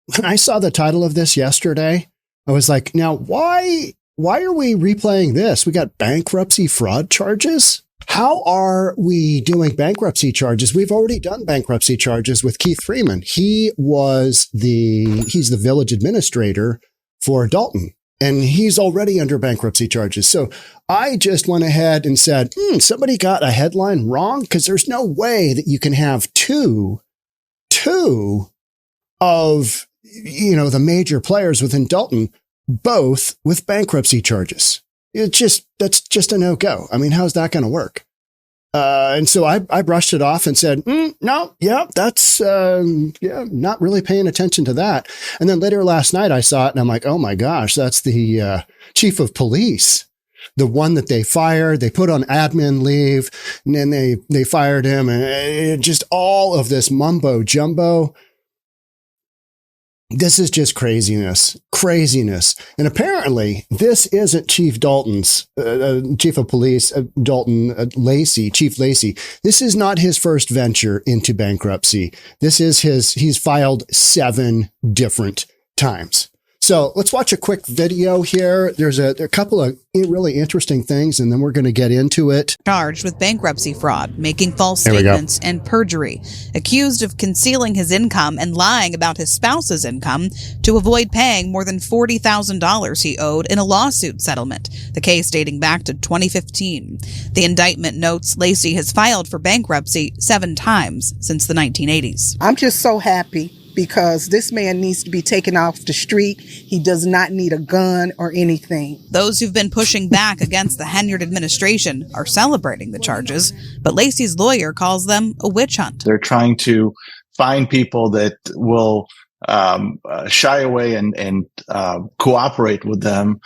when I saw the title of this yesterday, I was like, now why are we replaying this? We got bankruptcy fraud charges. How are we doing bankruptcy charges? We've already done bankruptcy charges with Keith Freeman. He's the village administrator for Dalton, and he's already under bankruptcy charges. So I just went ahead and said, somebody got a headline wrong, because there's no way that you can have two of, the major players within Dalton, both with bankruptcy charges. That's just a no-go. I mean, how's that going to work? And so I brushed it off and said, no, yeah, that's, not really paying attention to that. And then later last night I saw it and I'm like, oh my gosh, that's the, chief of police, the one that they fired, they put on admin leave, and then they fired him, and just all of this mumbo jumbo. This is just craziness. And apparently this isn't Chief Dalton's, chief of police, Dalton, Lacy, Chief Lacy. This is not his first venture into bankruptcy. This is he's filed 7 different times. So let's watch a quick video here. There's a couple of really interesting things, and then we're going to get into it. Charged with bankruptcy fraud, making false statements, and perjury. Accused of concealing his income and lying about his spouse's income to avoid paying more than $40,000 he owed in a lawsuit settlement, the case dating back to 2015. The indictment notes Lacy has filed for bankruptcy 7 times since the 1980s. I'm just so happy, because this man needs to be taken off the street. He does not need a gun or anything. Those who've been pushing back against the Henyard administration are celebrating the charges, but Lacy's lawyer calls them a witch hunt. They're trying to find people that will shy away and cooperate with them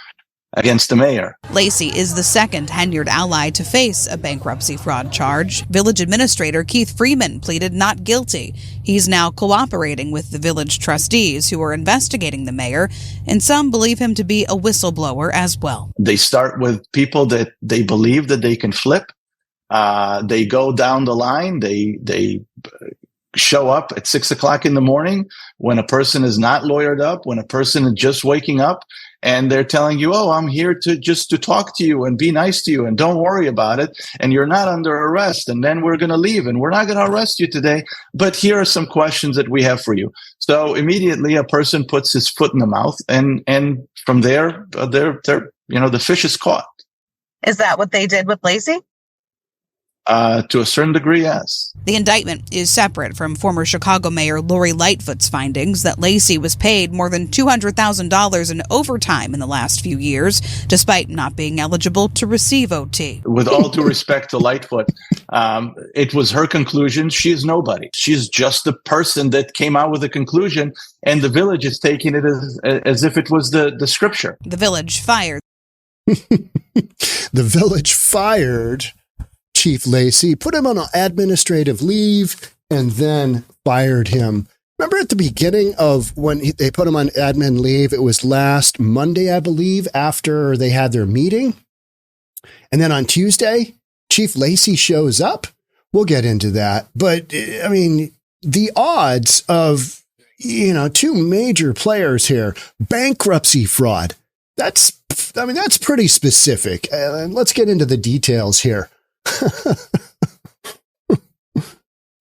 against the mayor. Lacy is the second Henyard ally to face a bankruptcy fraud charge. Village Administrator Keith Freeman pleaded not guilty. He's now cooperating with the village trustees who are investigating the mayor, and some believe him to be a whistleblower as well. They start with people that they believe that they can flip. They go down the line. They show up at 6 o'clock in the morning when a person is not lawyered up, when a person is just waking up, and they're telling you, oh, I'm here to talk to you and be nice to you and don't worry about it. And you're not under arrest. And then we're going to leave and we're not going to arrest you today. But here are some questions that we have for you. So immediately a person puts his foot in the mouth, and from there, the fish is caught. Is that what they did with Lacy? To a certain degree, yes. The indictment is separate from former Chicago Mayor Lori Lightfoot's findings that Lacy was paid more than $200,000 in overtime in the last few years, despite not being eligible to receive OT. With all due respect to Lightfoot, it was her conclusion. She is nobody. She's just the person that came out with a conclusion, and the village is taking it as if it was the scripture. The village fired. The village fired Chief Lacy, put him on administrative leave, and then fired him. Remember at the beginning of when they put him on admin leave, it was last Monday, I believe, after they had their meeting. And then on Tuesday, Chief Lacy shows up. We'll get into that. But I mean, the odds of, 2 major players here, bankruptcy fraud, that's pretty specific. Let's get into the details here.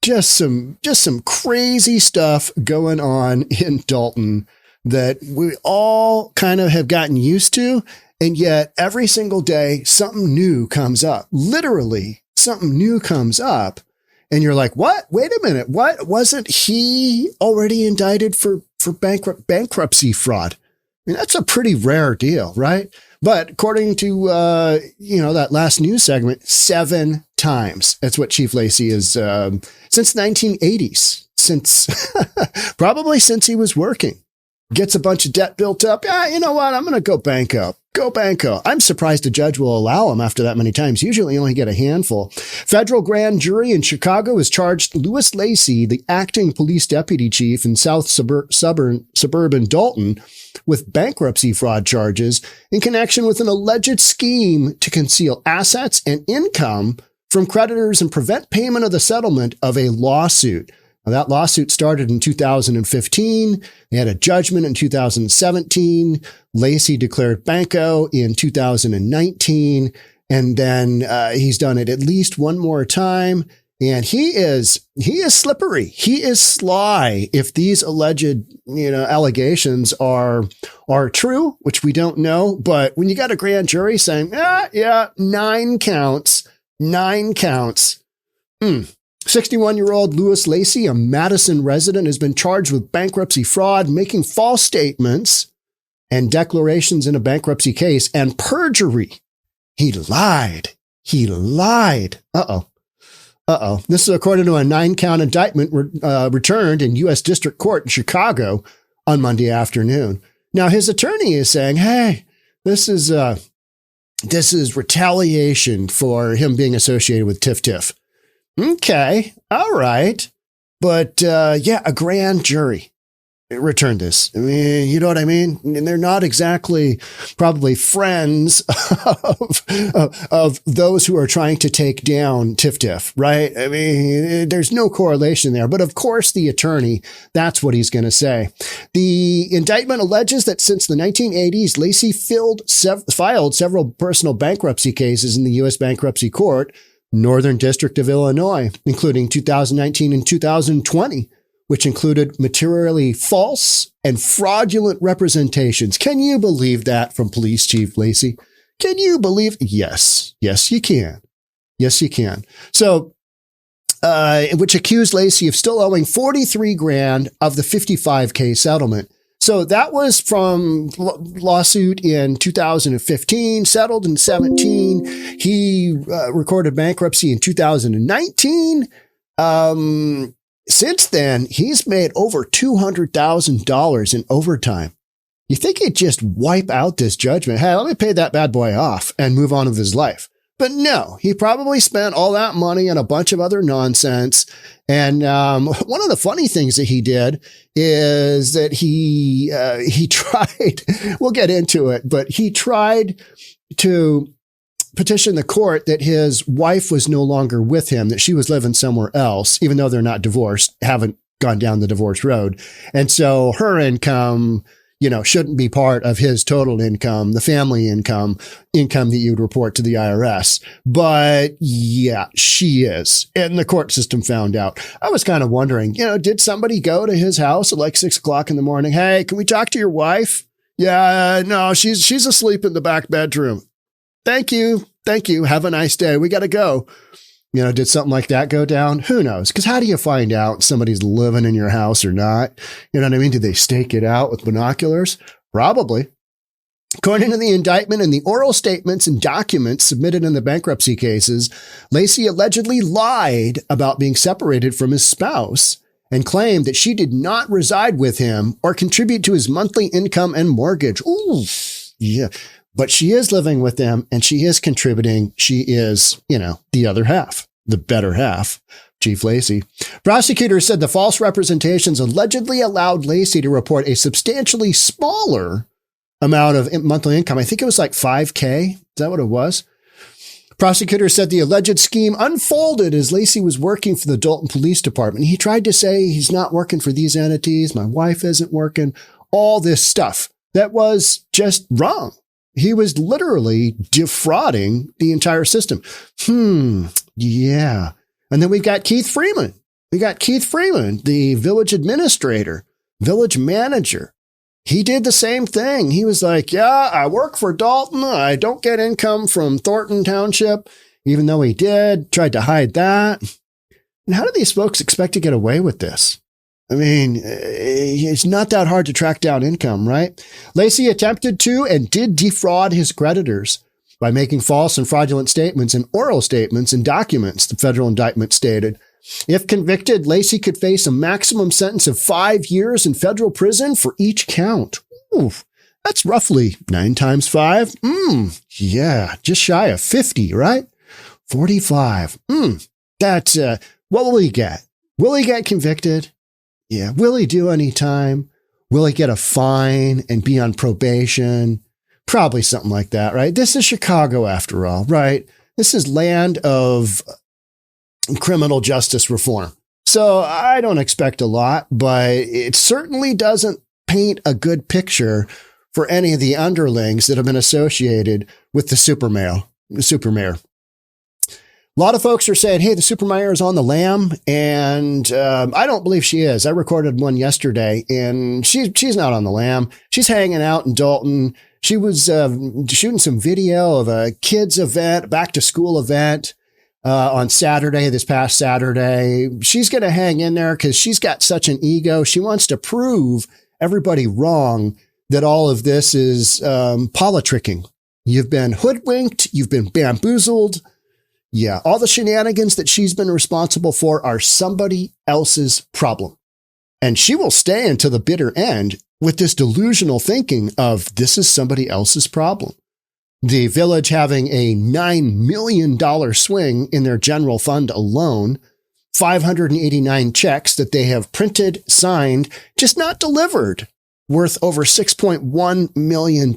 Just some crazy stuff going on in Dalton that we all kind of have gotten used to. And yet every single day, something new comes up. Literally, something new comes up. And you're like, what? Wait a minute. What? Wasn't he already indicted for bankruptcy fraud? I mean, that's a pretty rare deal, right? But according to, that last news segment, 7 times. That's what Chief Lacy is, since 1980s, probably since he was working. Gets a bunch of debt built up. Yeah, you know what? I'm going to go banko. I'm surprised a judge will allow him after that many times. Usually you only get a handful. Federal grand jury in Chicago has charged Louis Lacy, the acting police deputy chief in South suburban Dolton, with bankruptcy fraud charges in connection with an alleged scheme to conceal assets and income from creditors and prevent payment of the settlement of a lawsuit. Now, that lawsuit started in 2015. They had a judgment in 2017. Lacy declared banco in 2019. And then he's done it at least one more time. And he is slippery. He is sly. If these alleged, allegations are true, which we don't know, but when you got a grand jury saying, 9 counts. 61-year-old Louis Lacy, a Madison resident, has been charged with bankruptcy fraud, making false statements and declarations in a bankruptcy case, and perjury. He lied. This is according to a 9-count indictment returned in U.S. District Court in Chicago on Monday afternoon. Now, his attorney is saying, hey, this is retaliation for him being associated with Tiff Tiff. Okay, all right. But a grand jury returned this. I mean, you know what I mean? And they're not exactly probably friends of those who are trying to take down Tiff Tiff, right? I mean, there's no correlation there. But of course, the attorney, that's what he's going to say. The indictment alleges that since the 1980s, Lacy filed several personal bankruptcy cases in the U.S. Bankruptcy Court, Northern District of Illinois, including 2019 and 2020. Which included materially false and fraudulent representations. Can you believe that from Police Chief Lacy? Can you believe? Yes. Yes, you can. Yes, you can. So, which accused Lacy of still owing $43,000 of the $55,000 settlement. So that was from lawsuit in 2015, settled in 17. He recorded bankruptcy in 2019. Since then, he's made over $200,000 in overtime. You think he'd just wipe out this judgment? Hey, let me pay that bad boy off and move on with his life. But no, he probably spent all that money on a bunch of other nonsense. And one of the funny things that he did is that he tried, we'll get into it, but he tried to petition the court that his wife was no longer with him, that she was living somewhere else, even though they're not divorced, haven't gone down the divorce road. And so her income, shouldn't be part of his total income, the family income that you would report to the IRS. But yeah, she is. And the court system found out. I was kind of wondering, did somebody go to his house at like 6 o'clock in the morning? Hey, can we talk to your wife? Yeah, no, she's asleep in the back bedroom. Thank you. Have a nice day. We got to go. Did something like that go down? Who knows? Because how do you find out somebody's living in your house or not? You know what I mean? Did they stake it out with binoculars? Probably. According to the indictment and the oral statements and documents submitted in the bankruptcy cases, Lacy allegedly lied about being separated from his spouse and claimed that she did not reside with him or contribute to his monthly income and mortgage. Ooh, yeah. But she is living with them and she is contributing. She is, the other half, the better half, Chief Lacy. Prosecutors said the false representations allegedly allowed Lacy to report a substantially smaller amount of monthly income. I think it was like $5,000. Is that what it was? Prosecutors said the alleged scheme unfolded as Lacy was working for the Dolton Police Department. He tried to say he's not working for these entities. My wife isn't working. All this stuff that was just wrong. He was literally defrauding the entire system. Yeah. And then we've got Keith Freeman. The village administrator, village manager. He did the same thing. He was like, yeah, I work for Dalton. I don't get income from Thornton Township, even though he did. Tried to hide that. And how do these folks expect to get away with this? I mean, it's not that hard to track down income, right? Lacy attempted to and did defraud his creditors by making false and fraudulent statements and oral statements and documents, the federal indictment stated. If convicted, Lacy could face a maximum sentence of 5 years in federal prison for each count. Ooh, that's roughly 9 times 5. Yeah, just shy of 50, right? 45. That's, what will he get? Will he get convicted? Yeah. Will he do any time? Will he get a fine and be on probation? Probably something like that, right? This is Chicago after all, right? This is land of criminal justice reform. So I don't expect a lot, but it certainly doesn't paint a good picture for any of the underlings that have been associated with the super mayor. A lot of folks are saying, hey, the super mayor is on the lam, and I don't believe she is. I recorded one yesterday, and she's not on the lam. She's hanging out in Dolton. She was shooting some video of a kids event, back to school event on Saturday, this past Saturday. She's going to hang in there because she's got such an ego. She wants to prove everybody wrong that all of this is politricking. You've been hoodwinked. You've been bamboozled. Yeah, all the shenanigans that she's been responsible for are somebody else's problem. And she will stay until the bitter end with this delusional thinking of this is somebody else's problem. The village having a $9 million swing in their general fund alone, 589 checks that they have printed, signed, just not delivered, worth over $6.1 million.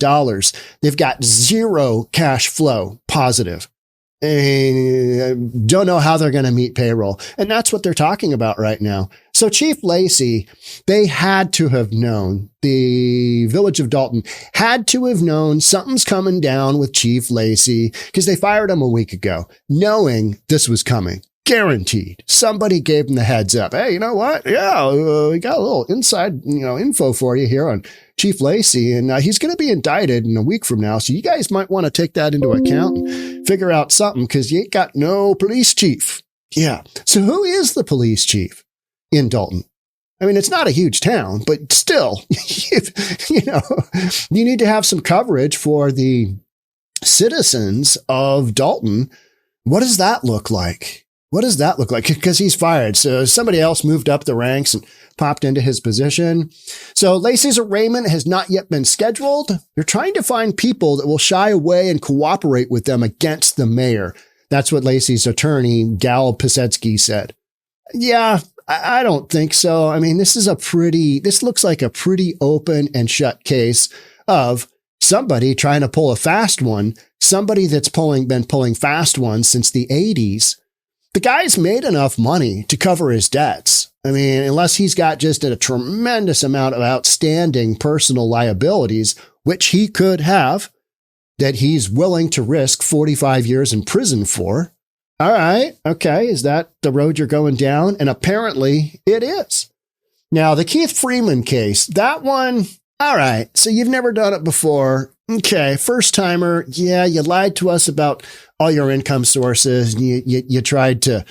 They've got zero cash flow positive. Don't know how they're going to meet payroll. And that's what they're talking about right now. So Chief Lacy, they had to have known, the village of Dalton had to have known something's coming down with Chief Lacy because they fired him a week ago, knowing this was coming. Guaranteed. Somebody gave him the heads up. Hey, you know what? Yeah, we got a little inside, info for you here on Chief Lacy, and he's going to be indicted in a week from now. So you guys might want to take that into account and figure out something because you ain't got no police chief. Yeah. So who is the police chief in Dolton? I mean, it's not a huge town, but still, you need to have some coverage for the citizens of Dolton. What does that look like? What does that look like? Because he's fired. So somebody else moved up the ranks and popped into his position. So Lacy's arraignment has not yet been scheduled. They're trying to find people that will shy away and cooperate with them against the mayor. That's what Lacy's attorney, Gal Pisetsky, said. Yeah, I don't think so. I mean, this looks like a pretty open and shut case of somebody trying to pull a fast one, somebody that's been pulling fast ones since the 80s. The guy's made enough money to cover his debts. I mean, unless he's got just a tremendous amount of outstanding personal liabilities, which he could have, that he's willing to risk 45 years in prison for. All right. Okay. Is that the road you're going down? And apparently it is. Now, the Keith Freeman case, that one, all right. So you've never done it before. Okay. First timer. Yeah. You lied to us about all your income sources. You tried to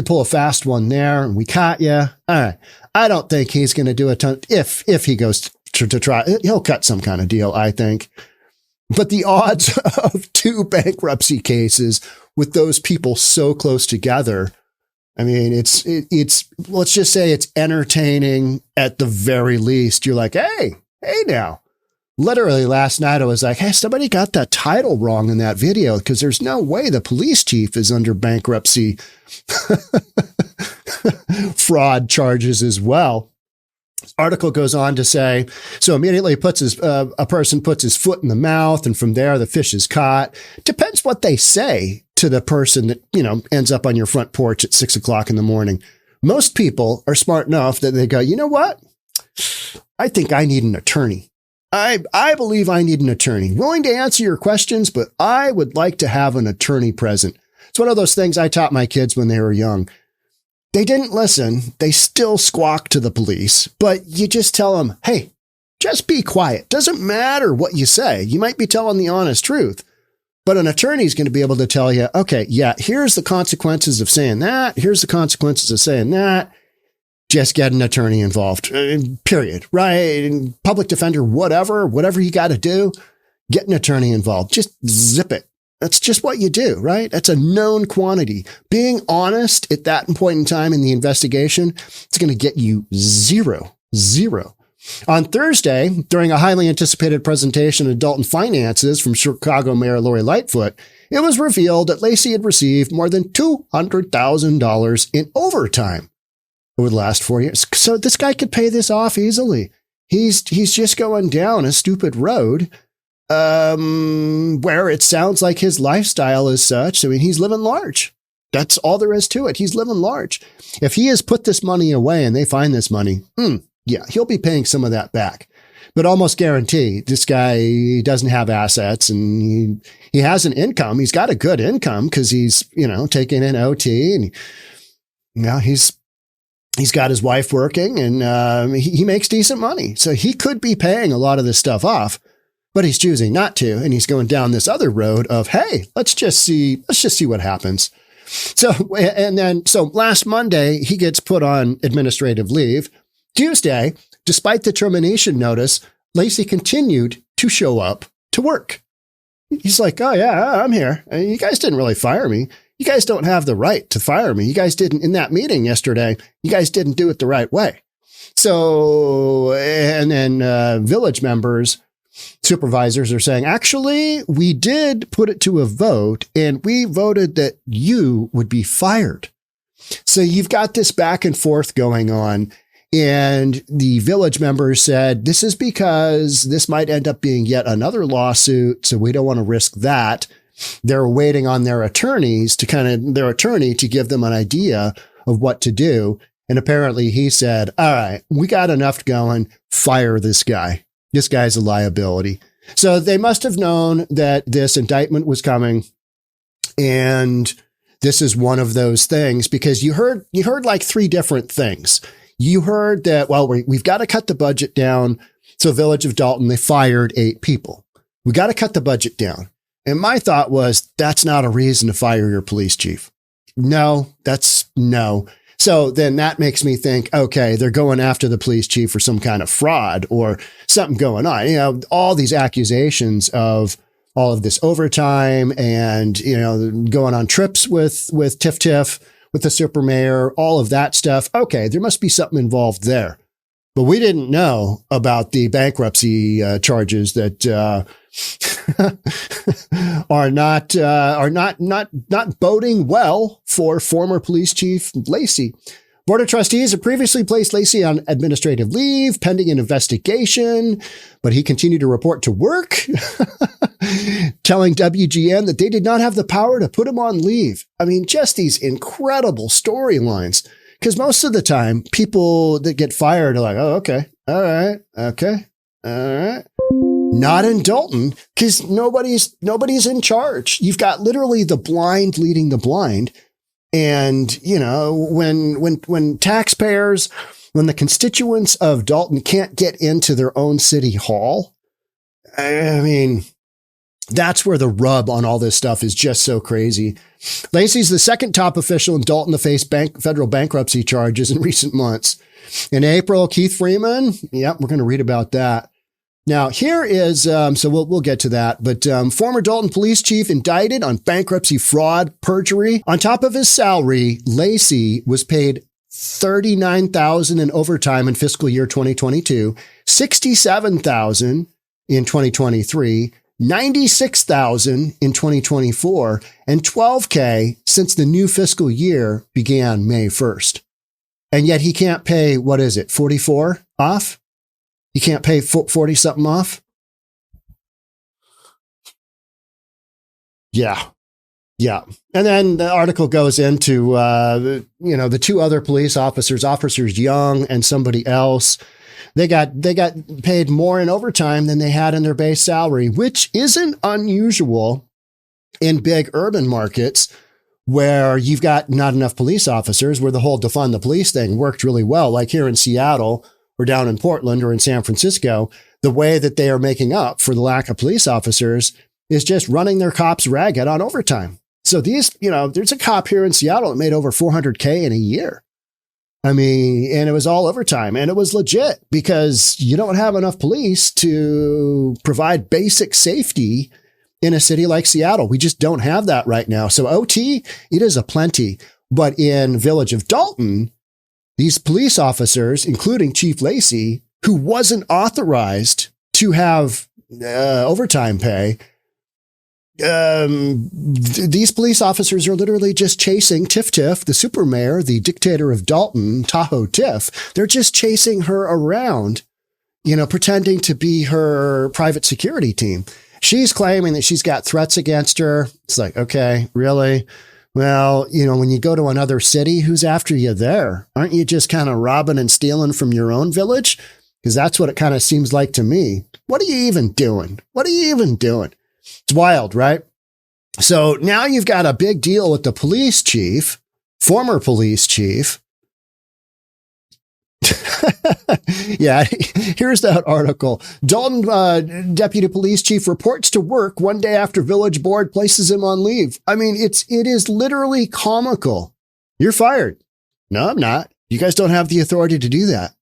pull a fast one there and we caught you. All right. I don't think he's going to do a ton. If he goes to try, he'll cut some kind of deal, I think. But the odds of two bankruptcy cases with those people so close together, I mean, it's let's just say it's entertaining at the very least. You're like, hey now. Literally last night I was like, hey, somebody got that title wrong in that video because there's no way the police chief is under bankruptcy fraud charges as well. Article goes on to say, so immediately a person puts his foot in the mouth and from there the fish is caught. Depends what they say to the person that, ends up on your front porch at 6 o'clock in the morning. Most people are smart enough that they go, you know what? I think I need an attorney. I believe I need an attorney willing to answer your questions, but I would like to have an attorney present. It's one of those things I taught my kids when they were young. They didn't listen. They still squawk to the police, but you just tell them, hey, just be quiet. Doesn't matter what you say. You might be telling the honest truth, but an attorney is going to be able to tell you, okay, yeah, here's the consequences of saying that. Here's the consequences of saying that. Just get an attorney involved, period. Right? Public defender, whatever you got to do, get an attorney involved. Just zip it. That's just what you do, right? That's a known quantity. Being honest at that point in time in the investigation, it's going to get you zero. On Thursday, during a highly anticipated presentation of Dalton finances from Chicago Mayor Lori Lightfoot, it was revealed that Lacy had received more than $200,000 in overtime over the last 4 years. So this guy could pay this off easily. He's just going down a stupid road where it sounds like his lifestyle is such. I mean, he's living large. That's all there is to it. He's living large. If he has put this money away and they find this money, yeah, he'll be paying some of that back. But almost guarantee this guy doesn't have assets and he has an income. He's got a good income because he's, taking in OT and he's got his wife working and he makes decent money. So he could be paying a lot of this stuff off, but he's choosing not to. And he's going down this other road of, hey, let's just see what happens. So last Monday, he gets put on administrative leave. Tuesday, despite the termination notice, Lacy continued to show up to work. He's like, oh yeah, I'm here. You guys didn't really fire me. You guys don't have the right to fire me. You guys didn't, in that meeting yesterday, you guys didn't do it the right way. So, and then village members, supervisors are saying, actually, we did put it to a vote and we voted that you would be fired. So you've got this back and forth going on. And the village members said, this is because this might end up being yet another lawsuit. So we don't want to risk that. They're waiting on their attorneys to to give them an idea of what to do. And apparently he said, all right, we got enough going. Fire this guy. This guy's a liability. So they must have known that this indictment was coming. And this is one of those things because you heard like three different things. You heard that, well, we've got to cut the budget down. So Village of Dalton, they fired 8 people. We got to cut the budget down. And my thought was, that's not a reason to fire your police chief. No. So then that makes me think, okay, they're going after the police chief for some kind of fraud or something going on. All these accusations of all of this overtime and, going on trips with Tiff Tiff, with the super mayor, all of that stuff. Okay, there must be something involved there. But we didn't know about the bankruptcy charges that are not boding well for former police chief Lacy. Board of Trustees had previously placed Lacy on administrative leave pending an investigation, but he continued to report to work, telling WGN that they did not have the power to put him on leave. I mean, just these incredible storylines. Because most of the time, people that get fired are like, oh, okay, all right, okay, all right. Not in Dolton, because nobody's in charge. You've got literally the blind leading the blind. And, when taxpayers, when the constituents of Dolton can't get into their own city hall, I mean, that's where the rub on all this stuff is just so crazy. Lacy's the second top official in Dolton to face federal bankruptcy charges in recent months. In April, Keith Freeman. Yep, we're going to read about that. Now, here is, so we'll get to that, but former Dolton police chief indicted on bankruptcy fraud, perjury. On top of his salary, Lacy was paid $39,000 in overtime in fiscal year 2022, $67,000 in 2023, $96,000 in 2024, and $12,000 since the new fiscal year began May 1st. And yet he can't pay, what is it, 44 off? You can't pay 40 something off? Yeah. And then the article goes into, the 2 other police officers Young and somebody else. They got paid more in overtime than they had in their base salary, which isn't unusual in big urban markets where you've got not enough police officers, where the whole defund the police thing worked really well, like here in Seattle, or down in Portland or in San Francisco. The way that they are making up for the lack of police officers is just running their cops ragged on overtime. So these, there's a cop here in Seattle that made over $400K in a year. I mean, and it was all overtime and it was legit because you don't have enough police to provide basic safety in a city like Seattle. We just don't have that right now. So OT, it is aplenty. But in Village of Dolton, these police officers, including Chief Lacy, who wasn't authorized to have overtime pay, these police officers are literally just chasing Tiff Tiff, the super mayor, the dictator of Dolton, Tahoe Tiff. They're just chasing her around, pretending to be her private security team. She's claiming that she's got threats against her. It's like, okay, really? Well, when you go to another city, who's after you there? Aren't you just kind of robbing and stealing from your own village? Because that's what it kind of seems like to me. What are you even doing? It's wild, right? So now you've got a big deal with the police chief, former police chief. Yeah, here's that article. Dalton deputy police chief reports to work one day after village board places him on leave. I mean, it is literally comical. You're fired. No, I'm not. You guys don't have the authority to do that.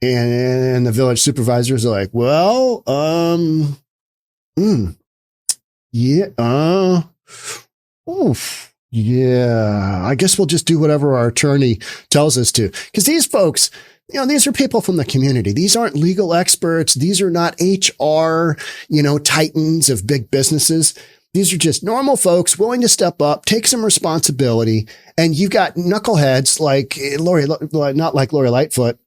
And the village supervisors are like, well, yeah, oof. Yeah, I guess we'll just do whatever our attorney tells us to. Because these folks, these are people from the community. These aren't legal experts. These are not HR, titans of big businesses. These are just normal folks willing to step up, take some responsibility. And you've got knuckleheads like not like Lori Lightfoot,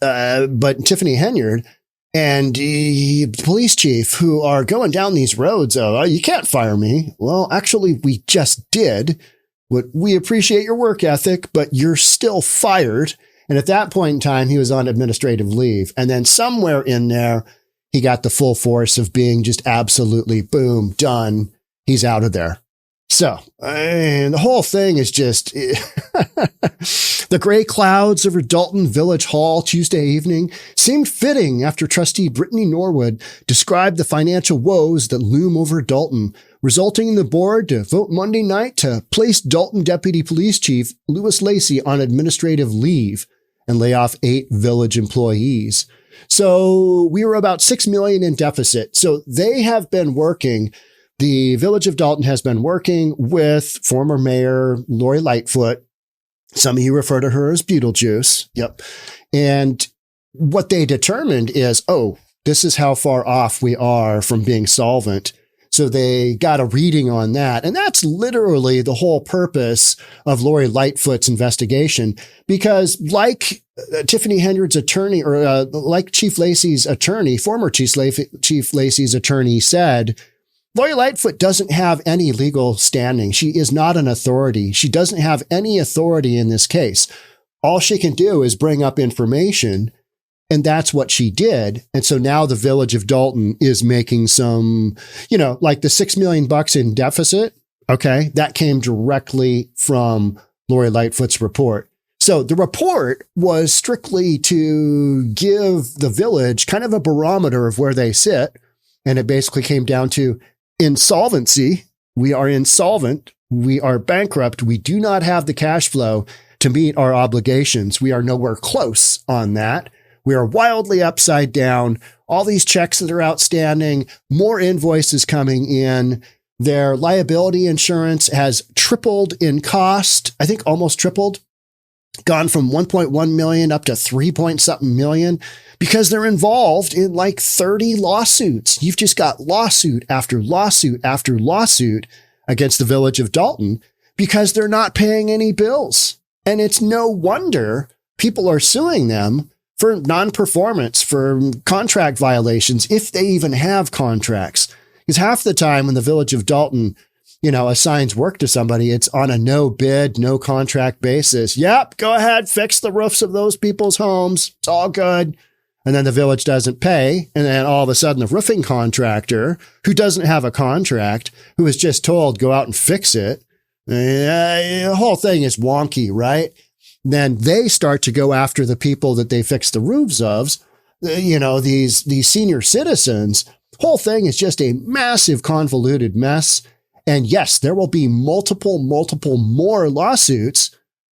but Tiffany Henyard and the police chief who are going down these roads of, oh, you can't fire me. Well, actually, we just did. We appreciate your work ethic, but you're still fired. And at that point in time, he was on administrative leave. And then somewhere in there, he got the full force of being just absolutely boom, done. He's out of there. So, and the whole thing is just the gray clouds over Dolton Village Hall Tuesday evening seemed fitting after trustee Brittany Norwood described the financial woes that loom over Dolton, resulting in the board to vote Monday night to place Dolton Deputy Police Chief Louis Lacy on administrative leave and lay off 8 village employees. So we were about $6 million in deficit. So they have been working. The village of Dolton has been working with former mayor Lori Lightfoot. Some of you refer to her as Beetlejuice. Yep. And what they determined is, this is how far off we are from being solvent. So they got a reading on that. And that's literally the whole purpose of Lori Lightfoot's investigation, because like Tiffany Henyard's attorney, or like Chief Lacy's attorney, former Chief Lacy's attorney said, Lori Lightfoot doesn't have any legal standing. She is not an authority. She doesn't have any authority in this case. All she can do is bring up information, and that's what she did. And so now the village of Dolton is making some, like the $6 million in deficit. Okay. That came directly from Lori Lightfoot's report. So the report was strictly to give the village kind of a barometer of where they sit. And it basically came down to insolvency. We are insolvent. We are bankrupt. We do not have the cash flow to meet our obligations. We are nowhere close on that. We are wildly upside down. All these checks that are outstanding, more invoices coming in. Their liability insurance has tripled in cost. I think almost tripled. Gone from 1.1 million up to 3-point-something million, because they're involved in like 30 lawsuits. You've just got lawsuit after lawsuit after lawsuit against the village of Dolton because they're not paying any bills. And it's no wonder people are suing them for non-performance, for contract violations, if they even have contracts. Because half the time when the village of Dolton assigns work to somebody, it's on a no bid, no contract basis. Yep, go ahead, fix the roofs of those people's homes. It's all good. And then the village doesn't pay. And then all of a sudden the roofing contractor, who doesn't have a contract, who is just told, go out and fix it. The whole thing is wonky, right? Then they start to go after the people that they fix the roofs of, these senior citizens. Whole thing is just a massive convoluted mess. And yes, there will be multiple more lawsuits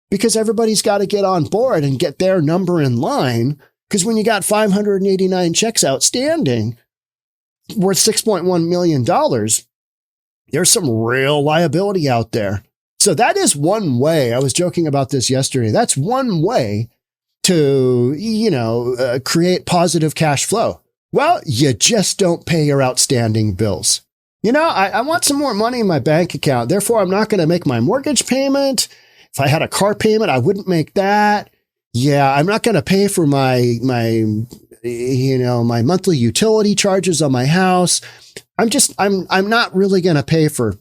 because everybody's got to get on board and get their number in line. Because when you got 589 checks outstanding worth $6.1 million, there's some real liability out there. So that is one way. I was joking about this yesterday. That's one way to, create positive cash flow. Well, you just don't pay your outstanding bills. I want some more money in my bank account. Therefore, I'm not going to make my mortgage payment. If I had a car payment, I wouldn't make that. Yeah, I'm not going to pay for my monthly utility charges on my house. I'm not really going to pay for,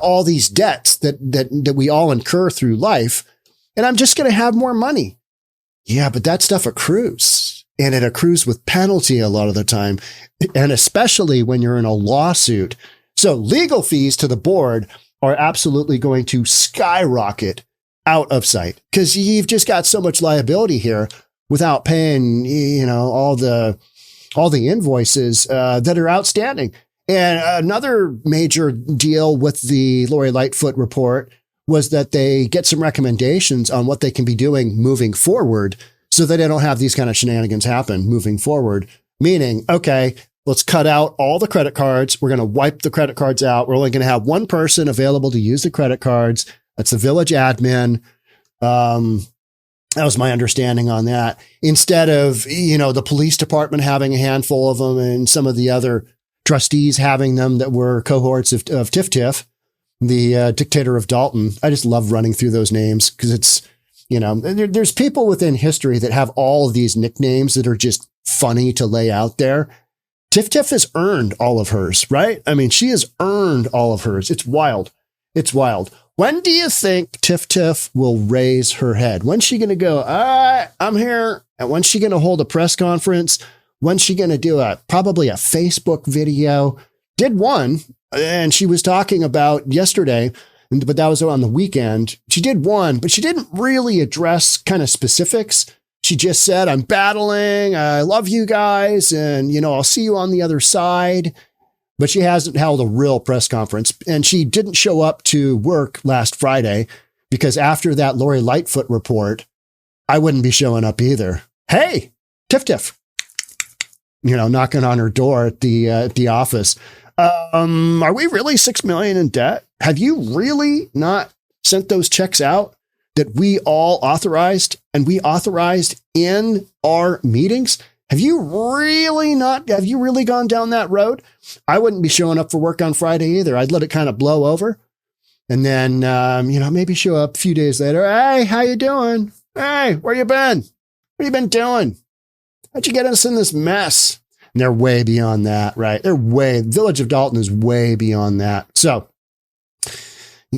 all these debts that we all incur through life. And I'm just going to have more money. Yeah, but that stuff accrues, and it accrues with penalty a lot of the time. And especially when you're in a lawsuit. So legal fees to the board are absolutely going to skyrocket out of sight because you've just got so much liability here without paying, all the invoices that are outstanding. And another major deal with the Lori Lightfoot report was that they get some recommendations on what they can be doing moving forward so that they don't have these kind of shenanigans happen moving forward. Meaning, okay, let's cut out all the credit cards. We're going to wipe the credit cards out. We're only going to have one person available to use the credit cards. That's the village admin. That was my understanding on that. Instead of, the police department having a handful of them and some of the other trustees having them that were cohorts of Tiff Tiff, the dictator of Dalton. I just love running through those names because it's, there's people within history that have all of these nicknames that are just funny to lay out there. Tiff Tiff has earned all of hers, right? I mean, she has earned all of hers. It's wild. It's wild. When do you think Tiff Tiff will raise her head? When's she going to go, I'm here? And when's she going to hold a press conference? When's she going to do probably a Facebook video? Did one, and she was talking about yesterday, but that was on the weekend. She did one, but she didn't really address kind of specifics. She just said, I'm battling. I love you guys. And, I'll see you on the other side. But she hasn't held a real press conference. And she didn't show up to work last Friday because after that Lori Lightfoot report, I wouldn't be showing up either. Hey, Tiff Tiff, knocking on her door at the office. Are we really $6 million in debt? Have you really not sent those checks out that we all authorized and we authorized in our meetings? Have you really gone down that road? I wouldn't be showing up for work on Friday either. I'd let it kind of blow over. And then, maybe show up a few days later. Hey, how you doing? Hey, where you been? What you been doing? How'd you get us in this mess? And they're way beyond that, right? Village of Dolton is way beyond that. So,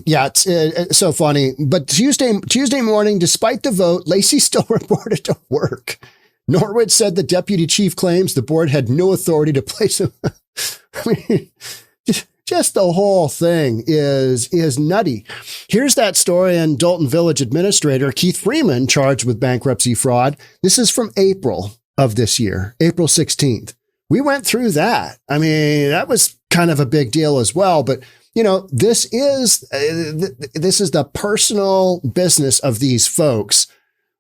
yeah, it's so funny. But Tuesday morning, despite the vote, Lacy still reported to work. Norwood said the deputy chief claims the board had no authority to place him. I mean, just the whole thing is nutty. Here's that story on Dolton Village Administrator Keith Freeman charged with bankruptcy fraud. This is from April of this year, April 16th. We went through that. I mean, that was kind of a big deal as well. But, this is the personal business of these folks.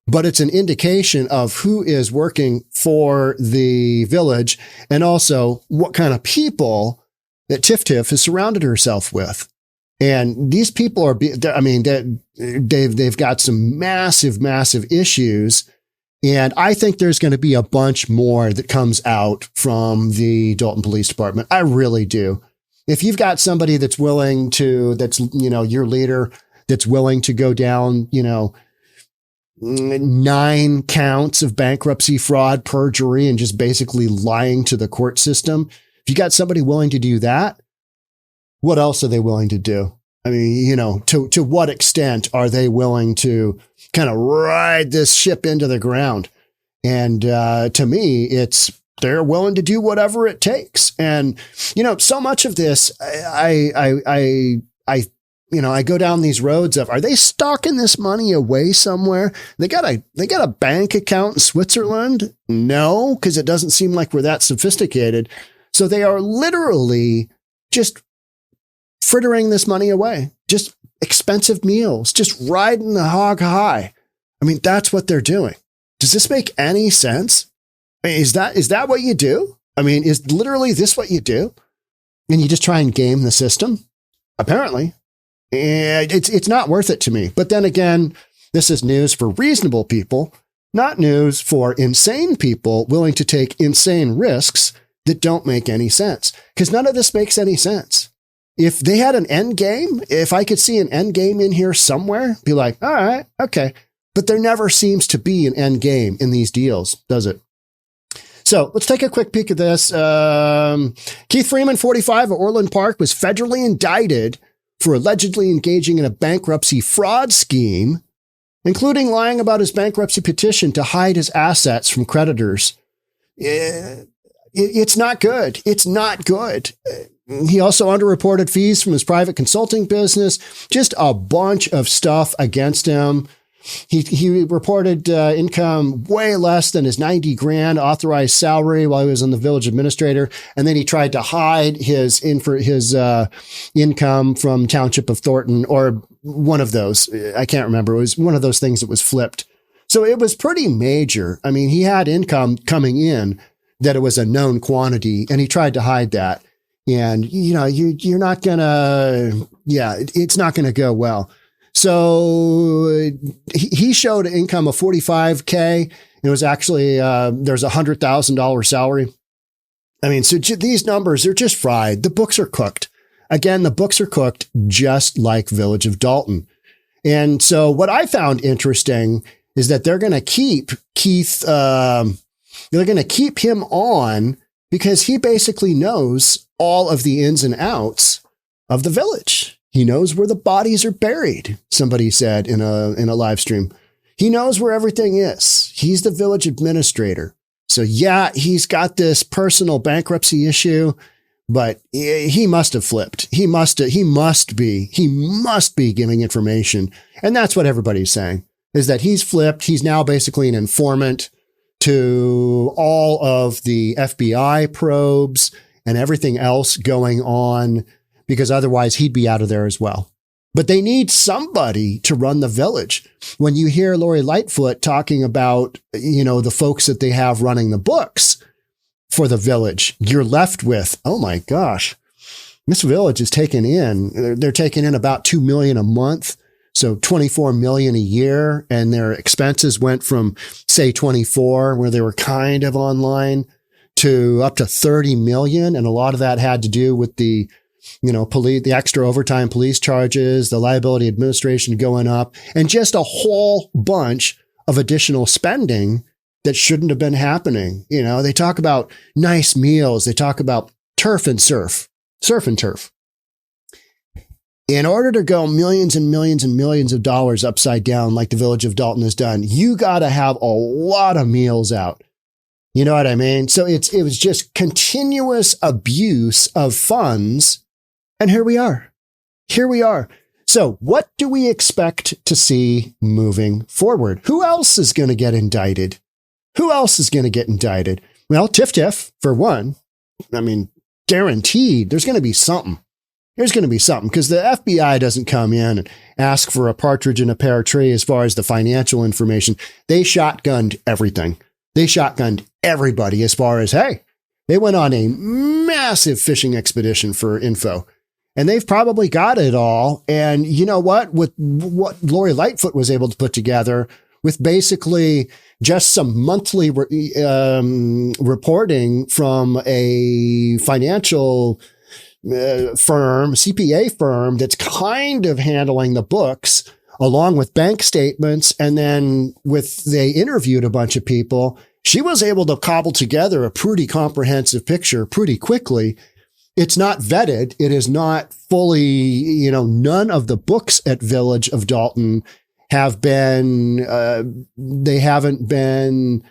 But it's an indication of who is working for the village and also what kind of people that Tiff Tiff has surrounded herself with. And these people they've got some massive, massive issues. And I think there's going to be a bunch more that comes out from the Dolton Police Department. I really do. If you've got somebody that's willing to, your leader that's willing to go down, 9 counts of bankruptcy fraud, perjury, and just basically lying to the court system. If you got somebody willing to do that, what else are they willing to do? I mean, to what extent are they willing to kind of ride this ship into the ground? And to me, they're willing to do whatever it takes. And, so much of this, I go down these roads of, are they stocking this money away somewhere? They got a bank account in Switzerland? No, because it doesn't seem like we're that sophisticated. So they are literally just frittering this money away, just expensive meals, just riding the hog high. I mean, that's what they're doing. Does this make any sense? I mean, is that what you do? I mean, is literally this what you do? And you just try and game the system? Apparently. And it's not worth it to me. But then again, this is news for reasonable people, not news for insane people willing to take insane risks that don't make any sense. Because none of this makes any sense. If they had an end game, if I could see an end game in here somewhere, be like, all right, okay. But there never seems to be an end game in these deals, does it? So let's take a quick peek at this. Keith Freeman, 45, of Orland Park, was federally indicted for allegedly engaging in a bankruptcy fraud scheme, including lying about his bankruptcy petition to hide his assets from creditors. It's not good. It's not good. He also underreported fees from his private consulting business, just a bunch of stuff against him. He reported income way less than his 90 grand authorized salary while he was on the village administrator. And then he tried to hide his income from Township of Thornton, or one of those. I can't remember. It was one of those things that was flipped. So it was pretty major. I mean, he had income coming in that it was a known quantity, and he tried to hide that. And, you're not gonna, it's not gonna go well. So he showed an income of $45K. It was actually, there's $100,000 salary. I mean, so these numbers, they're just fried. The books are cooked. Again, the books are cooked just like Village of Dalton. And so what I found interesting is that they're going to keep Keith, they're going to keep him on because he basically knows all of the ins and outs of the village. He knows where the bodies are buried, somebody said in a live stream. He knows where everything is. He's the village administrator. So yeah, he's got this personal bankruptcy issue, but he must have flipped. He must be giving information. And that's what everybody's saying, is that he's flipped. He's now basically an informant to all of the FBI probes and everything else going on, because otherwise he'd be out of there as well. But they need somebody to run the village. When you hear Lori Lightfoot talking about, the folks that they have running the books for the village, you're left with, oh my gosh, this village is they're taking in about $2 million a month. So $24 million a year. And their expenses went from, say, 24, where they were kind of online, to up to 30 million. And a lot of that had to do with the the extra overtime police charges, the liability administration going up, and just a whole bunch of additional spending that shouldn't have been happening. They talk about nice meals. They talk about surf and turf. In order to go millions and millions and millions of dollars upside down, like the Village of Dalton has done, you got to have a lot of meals out. You know what I mean? So it was just continuous abuse of funds. And here we are. So what do we expect to see moving forward? Who else is going to get indicted? Well, Tiff Tiff, for one. I mean, guaranteed there's going to be something. Because the FBI doesn't come in and ask for a partridge in a pear tree as far as the financial information. They shotgunned everything. They shotgunned everybody as far as, hey, they went on a massive fishing expedition for info. And they've probably got it all. And you know what? With what Lori Lightfoot was able to put together with basically just some monthly reporting from a financial firm, CPA firm, that's kind of handling the books, along with bank statements. And then they interviewed a bunch of people. She was able to cobble together a pretty comprehensive picture pretty quickly. It's not vetted. It is not fully, none of the books at Village of Dalton have been, they haven't been,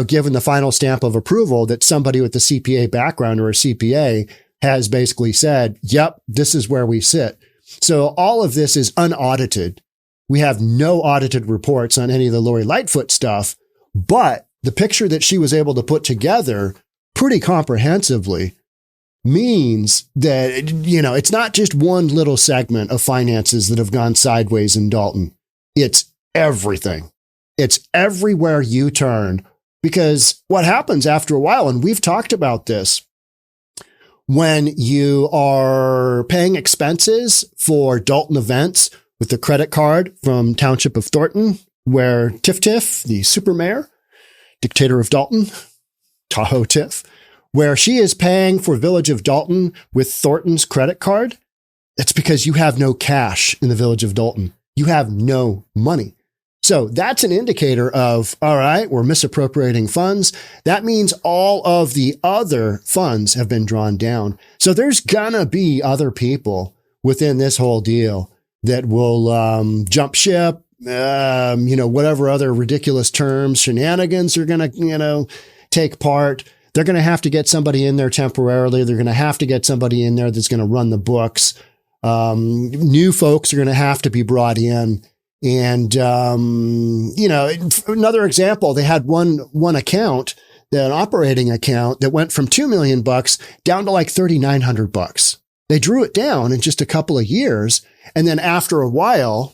given the final stamp of approval that somebody with a CPA background or a CPA has basically said, yep, this is where we sit. So all of this is unaudited. We have no audited reports on any of the Lori Lightfoot stuff, but the picture that she was able to put together pretty comprehensively means that, it's not just one little segment of finances that have gone sideways in Dalton. It's everything. It's everywhere you turn, because what happens after a while, and we've talked about this, when you are paying expenses for Dalton events with the credit card from Township of Thornton, where Tiff Tiff, the super mayor, dictator of Dalton, Tahoe Tiff, where she is paying for Village of Dalton with Thornton's credit card, it's because you have no cash in the Village of Dalton. You have no money. So that's an indicator of, all right, we're misappropriating funds. That means all of the other funds have been drawn down. So there's gonna be other people within this whole deal that will jump ship, whatever other ridiculous terms, shenanigans are gonna, take part. They're gonna have to get somebody in there temporarily. They're gonna have to get somebody in there that's gonna run the books. New folks are gonna have to be brought in. And, another example, they had one account, an operating account that went from $2 million down to like $3,900. They drew it down in just a couple of years. And then after a while,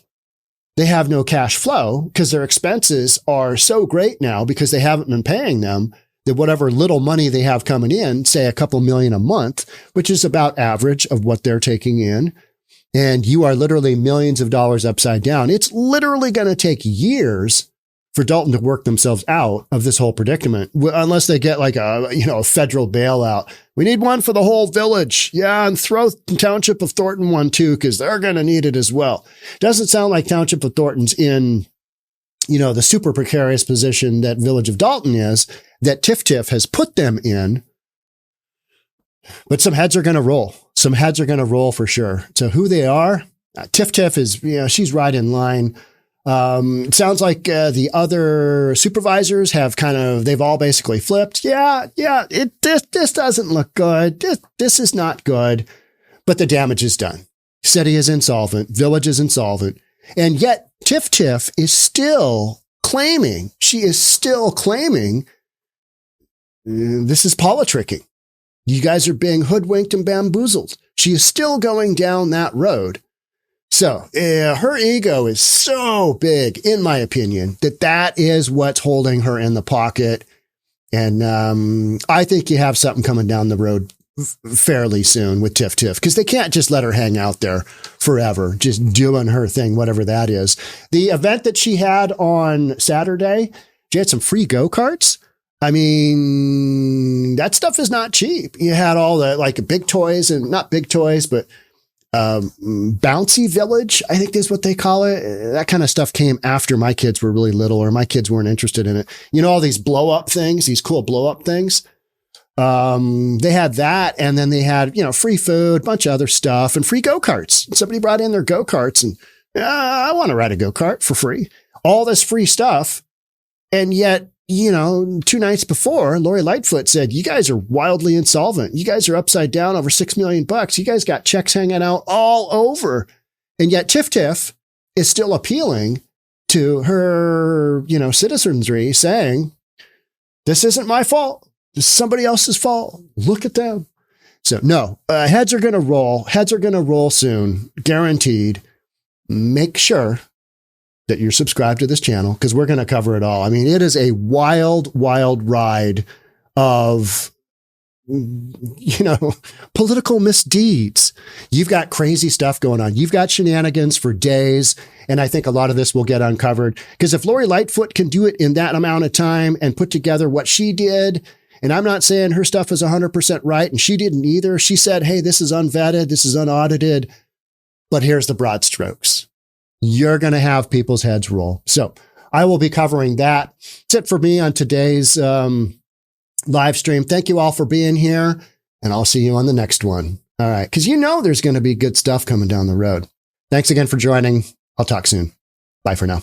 they have no cash flow because their expenses are so great now because they haven't been paying them that whatever little money they have coming in, say a couple million a month, which is about average of what they're taking in. And you are literally millions of dollars upside down. It's literally going to take years for Dalton to work themselves out of this whole predicament, unless they get like a federal bailout. We need one for the whole village. Yeah. And throw Township of Thornton one too, because they're going to need it as well. Doesn't sound like Township of Thornton's in, the super precarious position that Village of Dalton is, that Tiff Tiff has put them in. But some heads are going to roll. Some heads are going to roll for sure. So who they are, Tiff Tiff is, she's right in line. It sounds like the other supervisors have they've all basically flipped. Yeah. This doesn't look good. This is not good. But the damage is done. City is insolvent. Village is insolvent. And yet Tiff Tiff is still claiming, this is politicking. You guys are being hoodwinked and bamboozled. She is still going down that road. So her ego is so big, in my opinion, that is what's holding her in the pocket. And I think you have something coming down the road fairly soon with Tiff Tiff, because they can't just let her hang out there forever, just doing her thing, whatever that is. The event that she had on Saturday, she had some free go-karts. I mean, that stuff is not cheap. You had all the big toys, and not big toys, but bouncy village, I think is what they call it. That kind of stuff came after my kids were really little, or my kids weren't interested in it. All these blow up things, these cool blow up things. They had that, and then they had, free food, bunch of other stuff, and free go-karts. Somebody brought in their go-karts, and I want to ride a go-kart for free. All this free stuff. And yet, 2 nights before, Lori Lightfoot said, you guys are wildly insolvent. You guys are upside down over $6 million. You guys got checks hanging out all over. And yet Tiff Tiff is still appealing to her, citizenry, saying, this isn't my fault. This is somebody else's fault. Look at them. So no, heads are going to roll. Heads are going to roll soon. Guaranteed. Make sure that you're subscribed to this channel, because we're going to cover it all. I mean, it is a wild, wild ride of, political misdeeds. You've got crazy stuff going on. You've got shenanigans for days. And I think a lot of this will get uncovered, because if Lori Lightfoot can do it in that amount of time and put together what she did, and I'm not saying her stuff is 100% right, and she didn't either. She said, hey, this is unvetted. This is unaudited, but here's the broad strokes. You're going to have people's heads roll. So I will be covering that. That's it for me on today's live stream. Thank you all for being here, and I'll see you on the next one. All right. Because there's going to be good stuff coming down the road. Thanks again for joining. I'll talk soon. Bye for now.